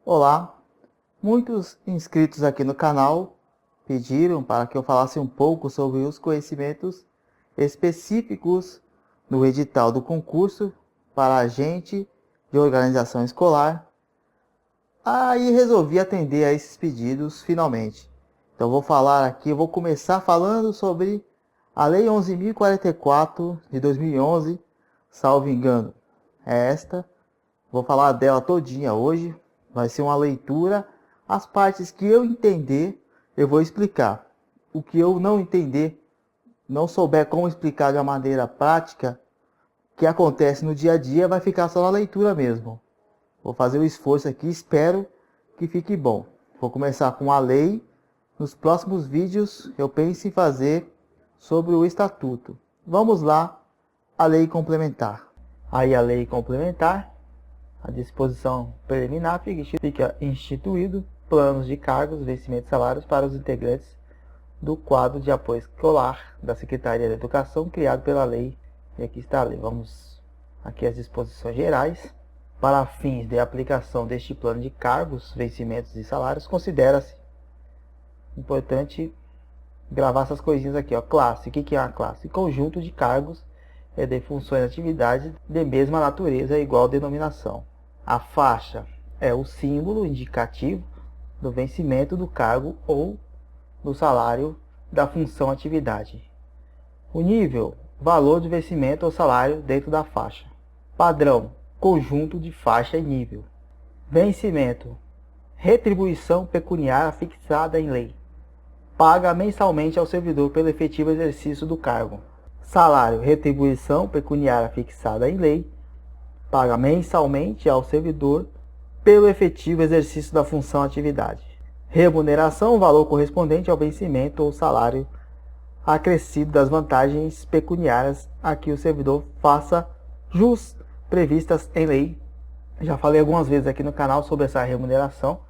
Olá, muitos inscritos aqui no canal pediram para que eu falasse um pouco sobre os conhecimentos específicos no edital do concurso para agente de organização escolar. Aí resolvi atender a esses pedidos finalmente. Então vou começar falando sobre a Lei 11.044 de 2011, salvo engano. É esta. Vou falar dela todinha hoje. Vai ser uma leitura. As partes que eu entender, eu vou explicar. O que eu não entender, não souber como explicar de uma maneira prática, que acontece no dia a dia, vai ficar só na leitura mesmo. Vou fazer o esforço aqui, espero que fique bom. Vou começar com a lei. Nos próximos vídeos eu penso em fazer sobre o estatuto. Vamos lá, a lei complementar. Aí a lei complementar. A disposição preliminar fica instituído planos de cargos, vencimento de salários para os integrantes do quadro de apoio escolar da Secretaria da Educação, criado pela lei. E aqui está a lei. Vamos aqui às disposições gerais. Para fins de aplicação deste plano de cargos, vencimentos e salários, considera-se importante gravar essas coisinhas aqui, ó. Classe. O que é uma classe? Conjunto de cargos de funções e atividades de mesma natureza e igual denominação. A faixa é o símbolo indicativo do vencimento do cargo ou do salário da função atividade. O nível, valor de vencimento ou salário dentro da faixa. Padrão, conjunto de faixa e nível. Vencimento, retribuição pecuniária fixada em lei. Paga mensalmente ao servidor pelo efetivo exercício do cargo. Salário, retribuição pecuniária fixada em lei. Paga mensalmente ao servidor pelo efetivo exercício da função atividade. Remuneração, valor correspondente ao vencimento ou salário acrescido das vantagens pecuniárias a que o servidor faça jus previstas em lei. Já falei algumas vezes aqui no canal sobre essa remuneração.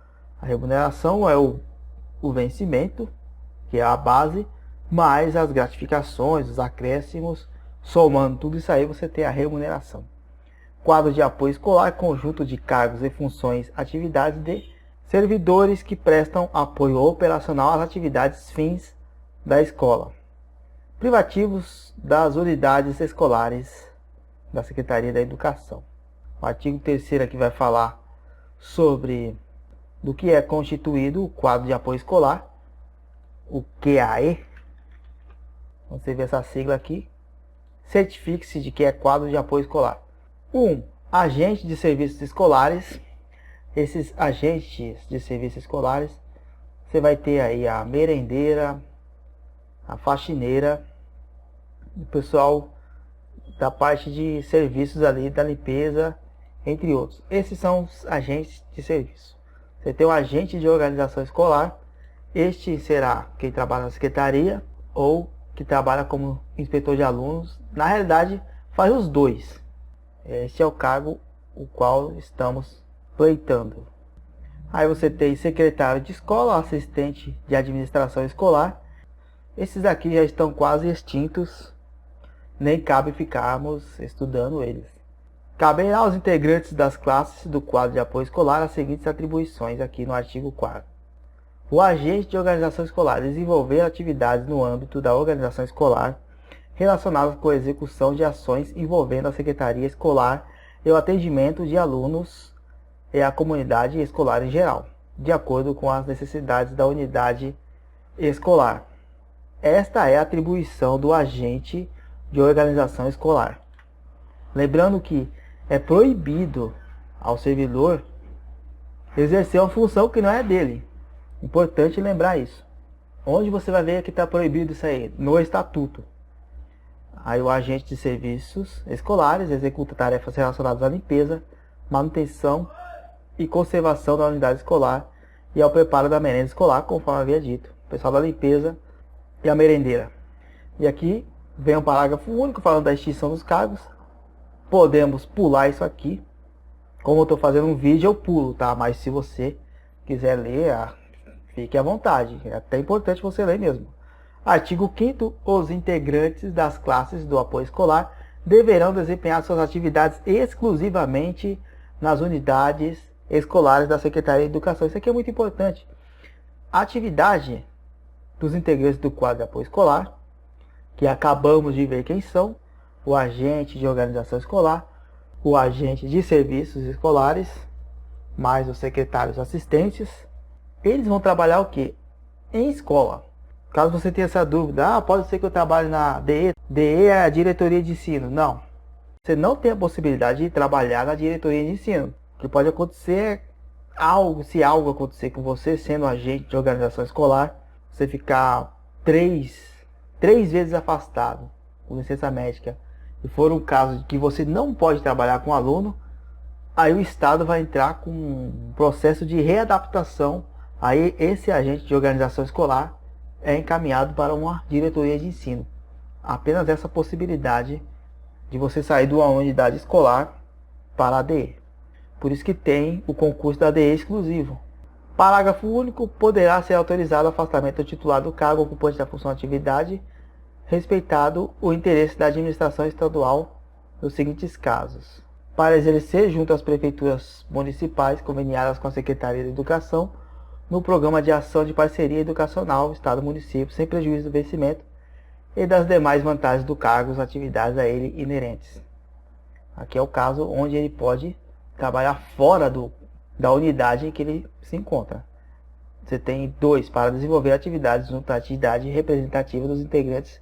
A remuneração é o vencimento, que é a base, mais as gratificações, os acréscimos, somando tudo isso aí você tem a remuneração. Quadro de apoio escolar, conjunto de cargos e funções, atividades de servidores que prestam apoio operacional às atividades fins da escola. Privativos das unidades escolares da Secretaria da Educação. O artigo 3º aqui vai falar sobre do que é constituído o quadro de apoio escolar, o QAE. Você vê essa sigla aqui. Certifique-se de que é quadro de apoio escolar. 1. Agente de serviços escolares. Esses agentes de serviços escolares, você vai ter aí a merendeira, a faxineira, o pessoal da parte de serviços ali, da limpeza, entre outros. Esses são os agentes de serviço. Você tem um agente de organização escolar. Este será quem trabalha na secretaria ou que trabalha como inspetor de alunos. Na realidade, faz os dois. Este é o cargo o qual estamos pleitando. Aí você tem secretário de escola, assistente de administração escolar. Esses aqui já estão quase extintos, nem cabe ficarmos estudando eles. Caberá aos integrantes das classes do quadro de apoio escolar as seguintes atribuições aqui no artigo 4º. O agente de organização escolar desenvolver atividades no âmbito da organização escolar relacionadas com a execução de ações envolvendo a secretaria escolar e o atendimento de alunos e a comunidade escolar em geral, de acordo com as necessidades da unidade escolar. Esta é a atribuição do agente de organização escolar. Lembrando que é proibido ao servidor exercer uma função que não é dele. Importante lembrar isso. Onde você vai ver que está proibido isso aí? No estatuto. Aí o agente de serviços escolares executa tarefas relacionadas à limpeza, manutenção e conservação da unidade escolar e ao preparo da merenda escolar, conforme havia dito. O pessoal da limpeza e a merendeira. E aqui vem um parágrafo único falando da extinção dos cargos. Podemos pular isso aqui. Como eu estou fazendo um vídeo, eu pulo, tá? Mas se você quiser ler, fique à vontade. É até importante você ler mesmo. Artigo 5º. Os integrantes das classes do apoio escolar deverão desempenhar suas atividades exclusivamente nas unidades escolares da Secretaria de Educação. Isso aqui é muito importante. A atividade dos integrantes do quadro de apoio escolar, que acabamos de ver quem são: o agente de organização escolar, o agente de serviços escolares, mais os secretários assistentes. Eles vão trabalhar o quê? Em escola. Caso você tenha essa dúvida, pode ser que eu trabalhe na DE. DE é a diretoria de ensino. Não. Você não tem a possibilidade de trabalhar na diretoria de ensino. O que pode acontecer se algo acontecer com você sendo agente de organização escolar, você ficar três vezes afastado com licença médica, e for um caso de que você não pode trabalhar com aluno, aí o Estado vai entrar com um processo de readaptação. Aí esse agente de organização escolar é encaminhado para uma diretoria de ensino. Apenas essa possibilidade de você sair de uma unidade escolar para a ADE. Por isso que tem o concurso da ADE exclusivo. Parágrafo único. Poderá ser autorizado o afastamento do titular do cargo ocupante da função de atividade, respeitado o interesse da administração estadual nos seguintes casos: para exercer junto às prefeituras municipais conveniadas com a Secretaria de Educação no programa de ação de parceria educacional Estado-Município, sem prejuízo do vencimento e das demais vantagens do cargo e atividades a ele inerentes. Aqui é o caso onde ele pode trabalhar fora da unidade em que ele se encontra. Você tem 2, para desenvolver atividades junto à atividade representativa dos integrantes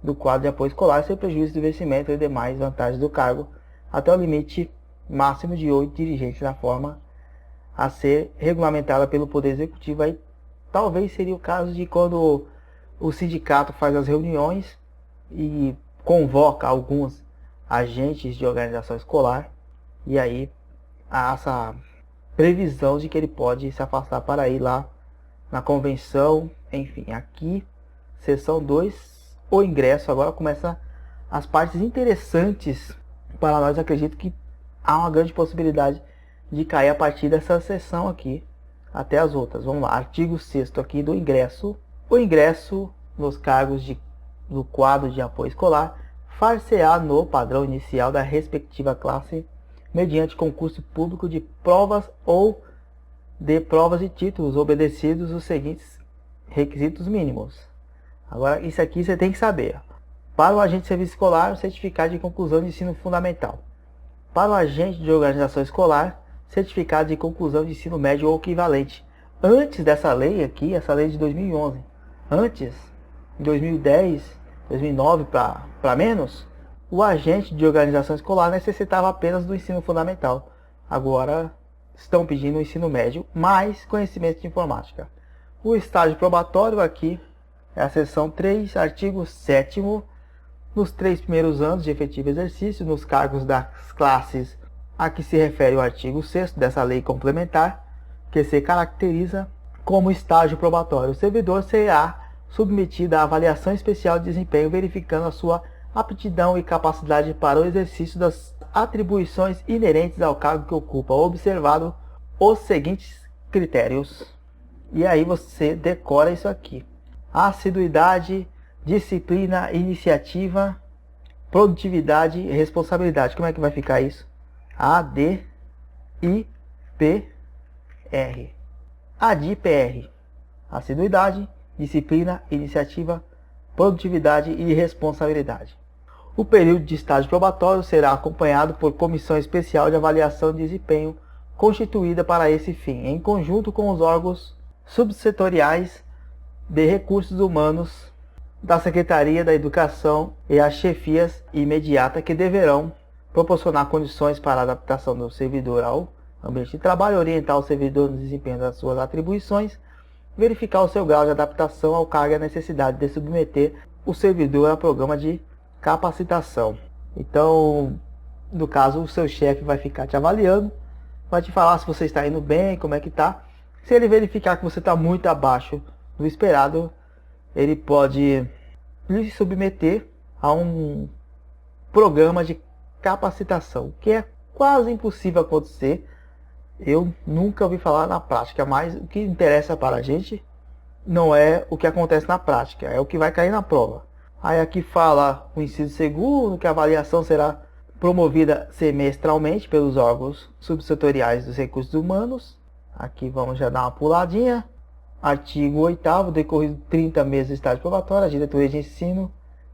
do quadro de apoio escolar, sem prejuízo do vencimento e demais vantagens do cargo, até o limite máximo de 8 dirigentes, na forma a ser regulamentada pelo Poder Executivo. Aí talvez seria o caso de quando o sindicato faz as reuniões e convoca alguns agentes de organização escolar, e aí há essa previsão de que ele pode se afastar para ir lá na convenção. Enfim, aqui, seção 2, o ingresso. Agora começa as partes interessantes para nós. Acredito que há uma grande possibilidade de cair a partir dessa seção aqui até as outras. Vamos lá, artigo 6º aqui do ingresso. O ingresso nos cargos do quadro de apoio escolar far-se-á no padrão inicial da respectiva classe, mediante concurso público de provas ou de provas e títulos, obedecidos os seguintes requisitos mínimos. Agora, isso aqui você tem que saber. Para o agente de serviço escolar, o certificado de conclusão de ensino fundamental. Para o agente de organização escolar, certificado de conclusão de ensino médio ou equivalente. Antes dessa lei aqui, essa lei de 2011, antes, em 2010, 2009 para menos, o agente de organização escolar necessitava apenas do ensino fundamental. Agora estão pedindo o ensino médio mais conhecimento de informática. O estágio probatório aqui é a seção 3, artigo 7º, nos 3 primeiros anos de efetivo exercício, nos cargos das classes a que se refere o artigo 6º dessa lei complementar, que se caracteriza como estágio probatório. O servidor será submetido à avaliação especial de desempenho, verificando a sua aptidão e capacidade para o exercício das atribuições inerentes ao cargo que ocupa, observado os seguintes critérios. E aí você decora isso aqui: assiduidade, disciplina, iniciativa, produtividade e responsabilidade. Como é que vai ficar isso? ADIPR. ADIPR. Assiduidade, disciplina, iniciativa, produtividade e responsabilidade. O período de estágio probatório será acompanhado por comissão especial de avaliação de desempenho, constituída para esse fim, em conjunto com os órgãos subsetoriais de recursos humanos da Secretaria da Educação e as chefias imediatas, que deverão proporcionar condições para a adaptação do servidor ao ambiente de trabalho, orientar o servidor no desempenho das suas atribuições, verificar o seu grau de adaptação ao cargo e a necessidade de submeter o servidor a programa de capacitação. Então, no caso, o seu chefe vai ficar te avaliando, vai te falar se você está indo bem, como é que está. Se ele verificar que você está muito abaixo do esperado, ele pode lhe submeter a um programa de capacitação, que é quase impossível acontecer. Eu nunca ouvi falar na prática, mas o que interessa para a gente não é o que acontece na prática, é o que vai cair na prova. Aí aqui fala o inciso segundo, que a avaliação será promovida semestralmente pelos órgãos subsetoriais dos recursos humanos. Aqui vamos já dar uma puladinha. Artigo 8º, decorrido 30 meses do estágio probatório, a diretoria de ensino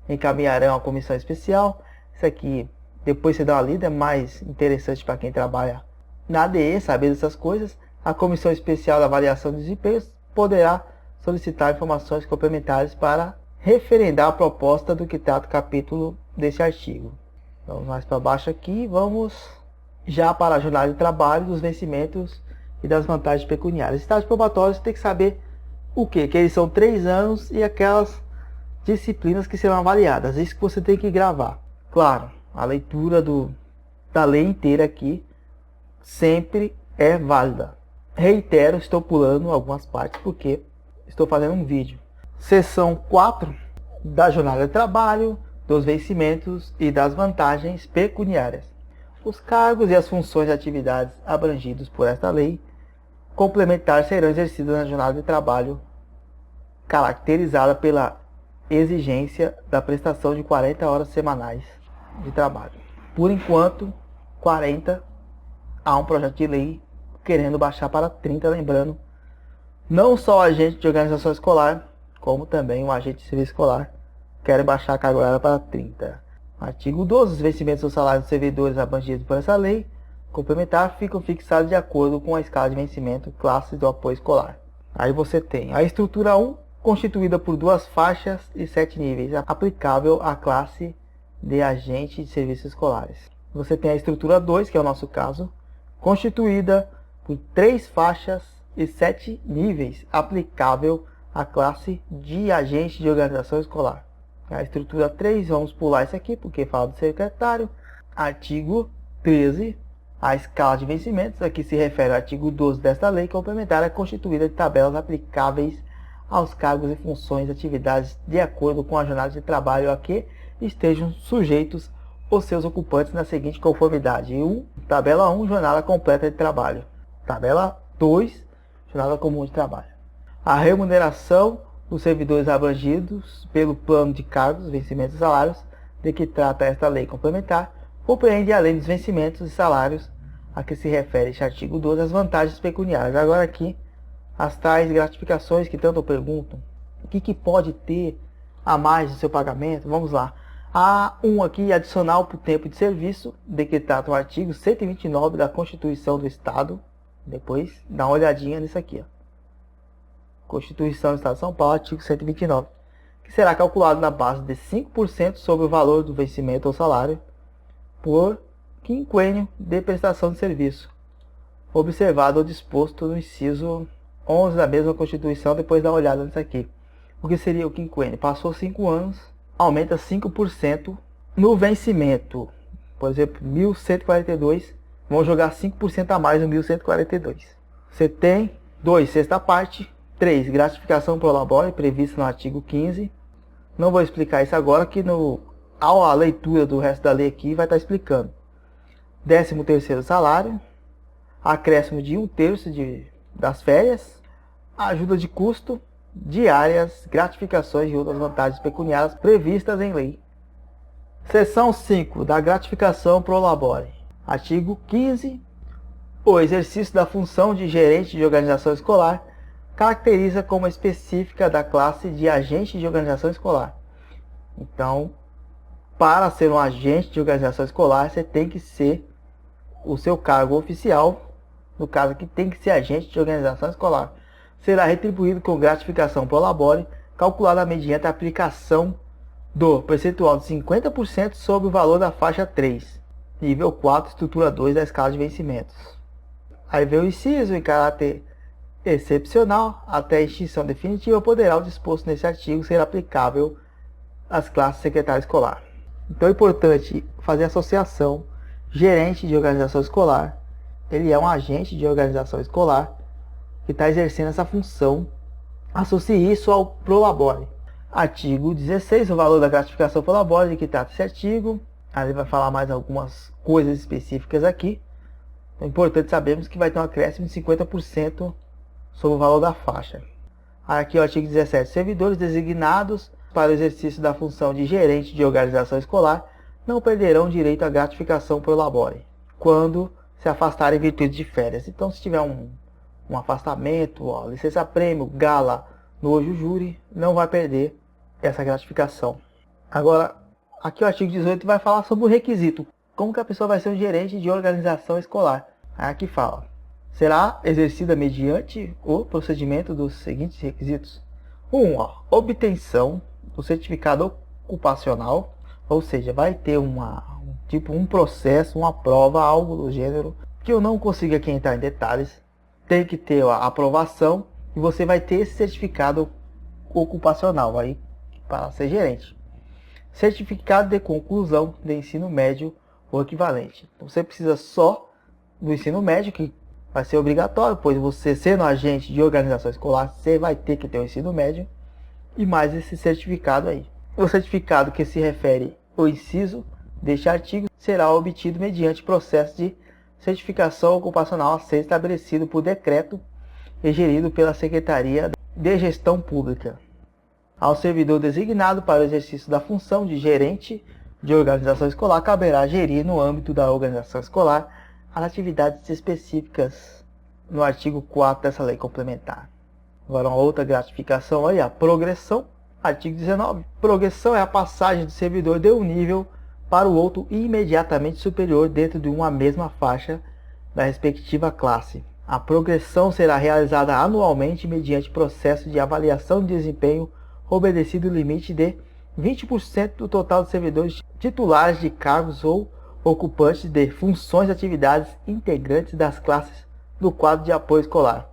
encaminharão a comissão especial. Isso aqui, depois você dá uma lida, é mais interessante para quem trabalha na ADE, saber dessas coisas. A comissão especial da avaliação de desempenhos poderá solicitar informações complementares para referendar a proposta do que trata o capítulo desse artigo. Vamos mais para baixo aqui, vamos já para a jornada de trabalho, dos vencimentos e das vantagens pecuniárias. Estágio probatório, você tem que saber o quê? Que eles são 3 anos e aquelas disciplinas que serão avaliadas. Isso que você tem que gravar. Claro, a leitura da lei inteira aqui sempre é válida. Reitero, estou pulando algumas partes porque estou fazendo um vídeo. Seção 4 da jornada de trabalho, dos vencimentos e das vantagens pecuniárias. Os cargos e as funções e atividades abrangidos por esta lei complementar serão exercidos na jornada de trabalho, caracterizada pela exigência da prestação de 40 horas semanais de trabalho. Por enquanto, 40, há um projeto de lei querendo baixar para 30, lembrando, não só o agente de organização escolar, como também o agente de serviço escolar, querem baixar a carga horária para 30. Artigo 12. Os vencimentos do salário dos servidores abrangidos por essa lei complementar ficam fixados de acordo com a escala de vencimento, classes do apoio escolar. Aí você tem a estrutura 1, constituída por 2 faixas e 7 níveis, aplicável à classe de agente de serviços escolares. Você tem a estrutura 2, que é o nosso caso, constituída por 3 faixas e 7 níveis, aplicável à classe de agente de organização escolar. A estrutura 3, vamos pular isso aqui, porque fala do secretário. Artigo 13, a escala de vencimentos, aqui se refere ao artigo 12 desta lei complementar, é constituída de tabelas aplicáveis aos cargos e funções e atividades de acordo com a jornada de trabalho a que estejam sujeitos os seus ocupantes na seguinte conformidade. 1. Tabela 1, jornada completa de trabalho. Tabela 2, jornada comum de trabalho. A remuneração dos servidores abrangidos pelo plano de cargos, vencimentos e salários, de que trata esta lei complementar, compreende, além dos vencimentos e salários a que se refere este artigo 12, as vantagens pecuniárias. Agora aqui, as tais gratificações que tanto perguntam, o que pode ter a mais do seu pagamento? Vamos lá. Há um aqui adicional por tempo de serviço, de que trata o artigo 129 da Constituição do Estado. Depois dá uma olhadinha nisso aqui, ó. Constituição do Estado de São Paulo, artigo 129, que será calculado na base de 5% sobre o valor do vencimento ou salário por quinquênio de prestação de serviço, observado ou disposto no inciso 11 da mesma Constituição. Depois dá uma olhada nisso aqui. O que seria o quinquênio? Passou 5 anos, aumenta 5% no vencimento. Por exemplo, 1142, vamos jogar 5% a mais no 1142. Você tem 2, sexta parte. 3. Gratificação pro labore, prevista no artigo 15. Não vou explicar isso agora, que a leitura do resto da lei aqui vai estar explicando. 13º salário, acréscimo de 1/3 das férias, ajuda de custo, diárias, gratificações e outras vantagens pecuniárias previstas em lei. Seção 5 da gratificação pro labore. Artigo 15. O exercício da função de gerente de organização escolar caracteriza como específica da classe de agente de organização escolar. Então, para ser um agente de organização escolar, você tem que ser o seu cargo oficial, no caso aqui tem que ser agente de organização escolar. Será retribuído com gratificação pro labore, calculada mediante a aplicação do percentual de 50% sobre o valor da faixa 3, nível 4, estrutura 2 da escala de vencimentos. Aí vem o inciso: em caráter excepcional, até a extinção definitiva, poderá o disposto nesse artigo ser aplicável às classes secretária escolar. Então é importante fazer associação. Gerente de organização escolar, ele é um agente de organização escolar que está exercendo essa função. Associe isso ao prolabore. Artigo 16, o valor da gratificação prolabore, de que trata esse artigo. Aí ele vai falar mais algumas coisas específicas aqui. É importante sabermos que vai ter um acréscimo de 50% sobre o valor da faixa. Aqui o artigo 17. Servidores designados para o exercício da função de gerente de organização escolar não perderão direito à gratificação pro labore, quando se afastarem em virtude de férias. Então, se tiver um afastamento, ó, licença-prêmio, gala no hoje júri, não vai perder essa gratificação. Agora, aqui o artigo 18 vai falar sobre o requisito. Como que a pessoa vai ser um gerente de organização escolar? Aqui fala: será exercida mediante o procedimento dos seguintes requisitos. 1. Obtenção do certificado ocupacional, ou seja, vai ter um processo, uma prova, algo do gênero, que eu não consigo aqui entrar em detalhes. Tem que ter a aprovação e você vai ter esse certificado ocupacional aí para ser gerente. Certificado de conclusão de ensino médio ou equivalente. Então, você precisa só do ensino médio, que vai ser obrigatório, pois você sendo agente de organização escolar, você vai ter que ter o ensino médio, e mais esse certificado aí. O certificado que se refere ao inciso deste artigo será obtido mediante processo de certificação ocupacional a ser estabelecido por decreto e gerido pela Secretaria de Gestão Pública. Ao servidor designado para o exercício da função de gerente de organização escolar, caberá gerir no âmbito da organização escolar as atividades específicas no artigo 4 dessa lei complementar. Agora, uma outra gratificação aí, a progressão. Artigo 19. Progressão é a passagem do servidor de um nível para o outro imediatamente superior dentro de uma mesma faixa da respectiva classe. A progressão será realizada anualmente mediante processo de avaliação de desempenho, obedecido o limite de 20% do total de servidores titulares de cargos ou ocupantes de funções e atividades integrantes das classes do quadro de apoio escolar.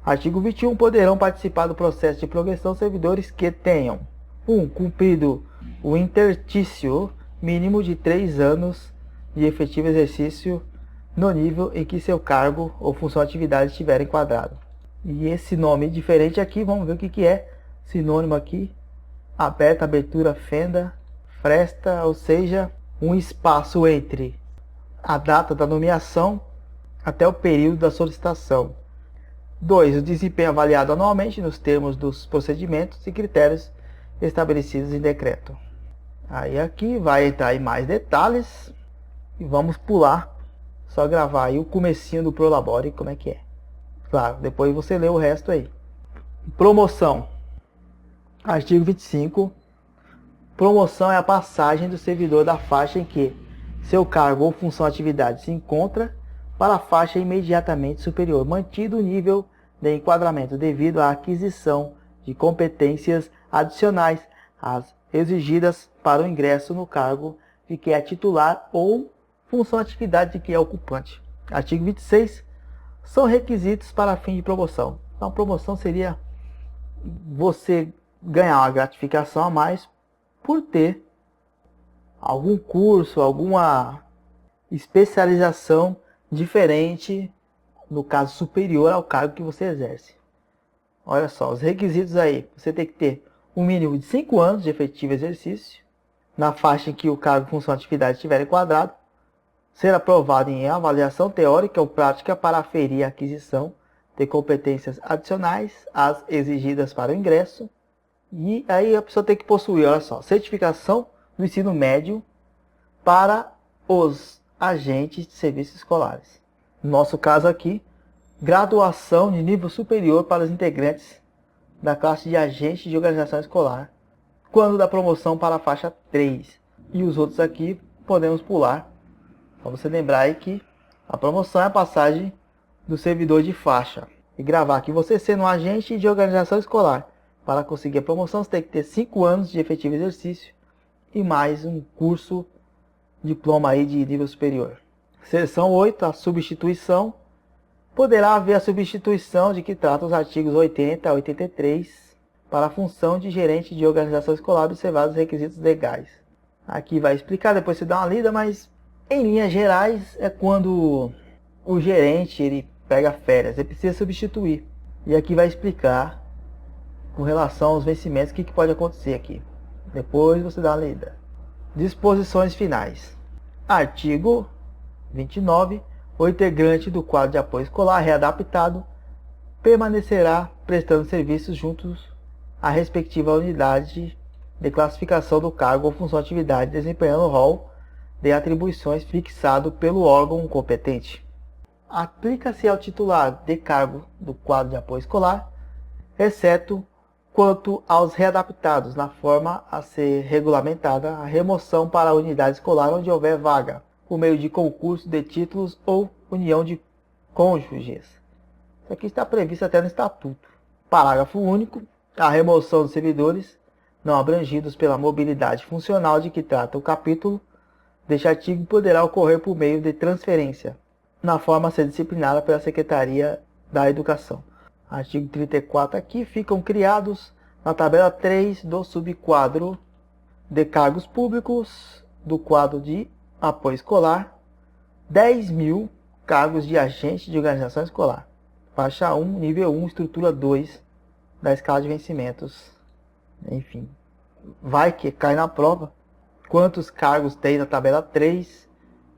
Artigo 21. Poderão participar do processo de progressão servidores que tenham 1. Cumprido o interstício mínimo de 3 anos de efetivo exercício no nível em que seu cargo ou função ou atividade estiver enquadrado. E esse nome diferente aqui, vamos ver o que é. Sinônimo aqui: aberta, abertura, fenda, fresta, ou seja, um espaço entre a data da nomeação até o período da solicitação. 2. O desempenho avaliado anualmente nos termos dos procedimentos e critérios estabelecidos em decreto. Aí aqui vai entrar em mais detalhes e vamos pular, só gravar aí o comecinho do Prolabore, como é que é. Claro, depois você lê o resto aí. Promoção. Artigo 25. Promoção é a passagem do servidor da faixa em que seu cargo ou função ou atividade se encontra para a faixa imediatamente superior, mantido o nível de enquadramento devido à aquisição de competências adicionais às exigidas para o ingresso no cargo de que é titular ou função ou atividade de que é ocupante. Artigo 26. São requisitos para fim de promoção. Então, promoção seria você ganhar uma gratificação a mais por ter algum curso, alguma especialização diferente, no caso superior ao cargo que você exerce. Olha só, os requisitos aí: você tem que ter um mínimo de 5 anos de efetivo exercício na faixa em que o cargo, função ou atividade estiver enquadrado, ser aprovado em avaliação teórica ou prática para aferir a aquisição de competências adicionais às exigidas para o ingresso. E aí a pessoa tem que possuir, olha só, certificação do ensino médio para os agentes de serviços escolares. No nosso caso aqui, graduação de nível superior para os integrantes da classe de agente de organização escolar, quando da promoção para a faixa 3. E os outros aqui podemos pular. Para você lembrar aí que a promoção é a passagem do servidor de faixa. E gravar aqui: você sendo um agente de organização escolar, para conseguir a promoção você tem que ter 5 anos de efetivo exercício e mais um curso, diploma aí de nível superior. Seção 8, a substituição. Poderá haver a substituição de que trata os artigos 80 a 83 para a função de gerente de organização escolar, observados os requisitos legais. Aqui vai explicar, depois você dá uma lida, mas em linhas gerais é quando o gerente ele pega férias, ele precisa substituir. E aqui vai explicar com relação aos vencimentos o que pode acontecer aqui. Depois você dá uma lida. Disposições finais. Artigo 29. O integrante do quadro de apoio escolar readaptado permanecerá prestando serviços juntos à respectiva unidade de classificação do cargo ou função atividade, desempenhando o rol de atribuições fixado pelo órgão competente. Aplica-se ao titular de cargo do quadro de apoio escolar, exceto quanto aos readaptados, na forma a ser regulamentada a remoção para a unidade escolar onde houver vaga, por meio de concurso de títulos ou união de cônjuges. Isso aqui está previsto até no Estatuto. Parágrafo único. A remoção dos servidores não abrangidos pela mobilidade funcional de que trata o capítulo deste artigo poderá ocorrer por meio de transferência, na forma a ser disciplinada pela Secretaria da Educação. Artigo 34 aqui, ficam criados na tabela 3 do subquadro de cargos públicos do quadro de apoio escolar, 10.000 cargos de agente de organização escolar. Faixa 1, nível 1, estrutura 2 da escala de vencimentos. Enfim, vai que cai na prova. Quantos cargos tem na tabela 3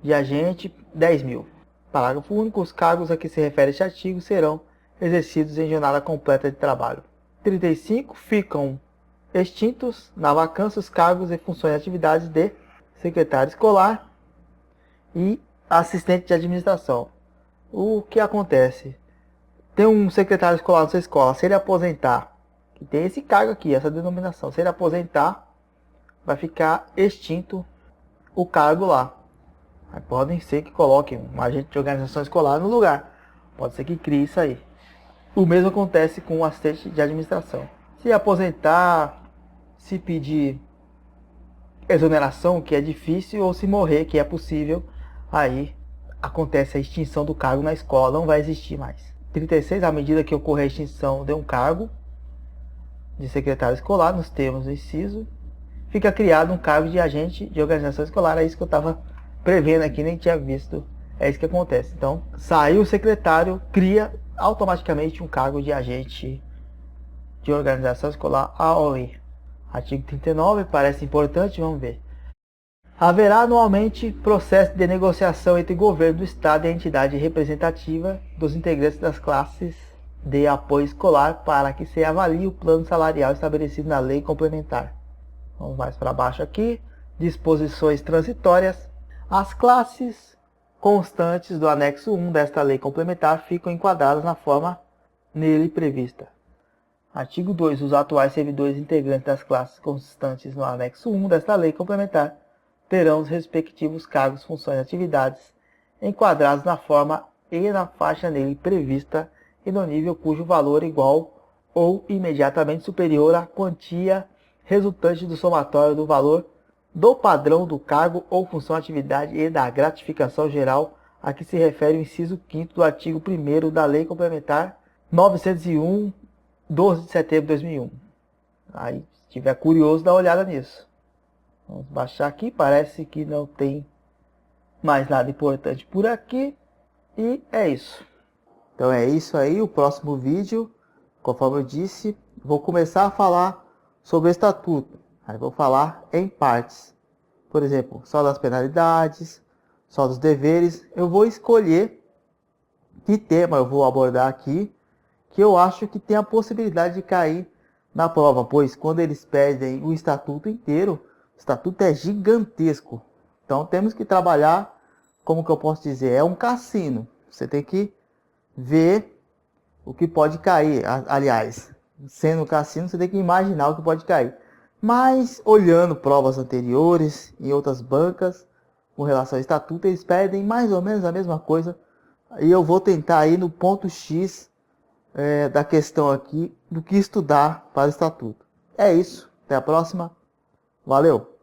de agente? 10.000. Parágrafo único. Os cargos a que se refere este artigo serão exercidos em jornada completa de trabalho. 35. Ficam extintos na vacância os cargos e funções e atividades de secretário escolar e assistente de administração. O que acontece? Tem um secretário escolar na sua escola, se ele aposentar, que tem esse cargo aqui, essa denominação, se ele aposentar, vai ficar extinto o cargo lá. Aí podem ser que coloquem um agente de organização escolar no lugar. Pode ser que crie isso aí. O mesmo acontece com o assistente de administração. Se aposentar, se pedir exoneração, que é difícil, ou se morrer, que é possível, aí acontece a extinção do cargo na escola, não vai existir mais. 36. À medida que ocorrer a extinção de um cargo de secretário escolar, nos termos do inciso, fica criado um cargo de agente de organização escolar. É isso que eu estava prevendo aqui, nem tinha visto. É isso que acontece. Então, saiu o secretário, cria automaticamente um cargo de agente de organização escolar AOE. Artigo 39, parece importante, vamos ver. Haverá anualmente processo de negociação entre o governo do Estado e a entidade representativa dos integrantes das classes de apoio escolar para que se avalie o plano salarial estabelecido na lei complementar. Vamos mais para baixo aqui. Disposições transitórias. As classes constantes do anexo 1 desta lei complementar ficam enquadradas na forma nele prevista. Artigo 2. Os atuais servidores integrantes das classes constantes no anexo 1 desta lei complementar terão os respectivos cargos, funções e atividades enquadrados na forma e na faixa nele prevista e no nível cujo valor é igual ou imediatamente superior à quantia resultante do somatório do valor do padrão do cargo ou função atividade e da gratificação geral a que se refere o inciso 5º do artigo 1º da Lei Complementar 901, 12 de setembro de 2001. Aí, se tiver curioso, dá uma olhada nisso. Vamos baixar aqui, parece que não tem mais nada importante por aqui. E é isso. Então é isso aí, o próximo vídeo, conforme eu disse, vou começar a falar sobre o estatuto. Aí vou falar em partes. Por exemplo, só das penalidades, só dos deveres. Eu vou escolher que tema eu vou abordar aqui, que eu acho que tem a possibilidade de cair na prova, pois quando eles pedem o estatuto inteiro, o estatuto é gigantesco. Então temos que trabalhar, como que eu posso dizer, é um cassino. Você tem que ver o que pode cair. Aliás, sendo um cassino, você tem que imaginar o que pode cair. Mas, olhando provas anteriores em outras bancas, com relação ao estatuto, eles pedem mais ou menos a mesma coisa. E eu vou tentar ir no ponto X da questão aqui, do que estudar para o estatuto. É isso. Até a próxima. Valeu!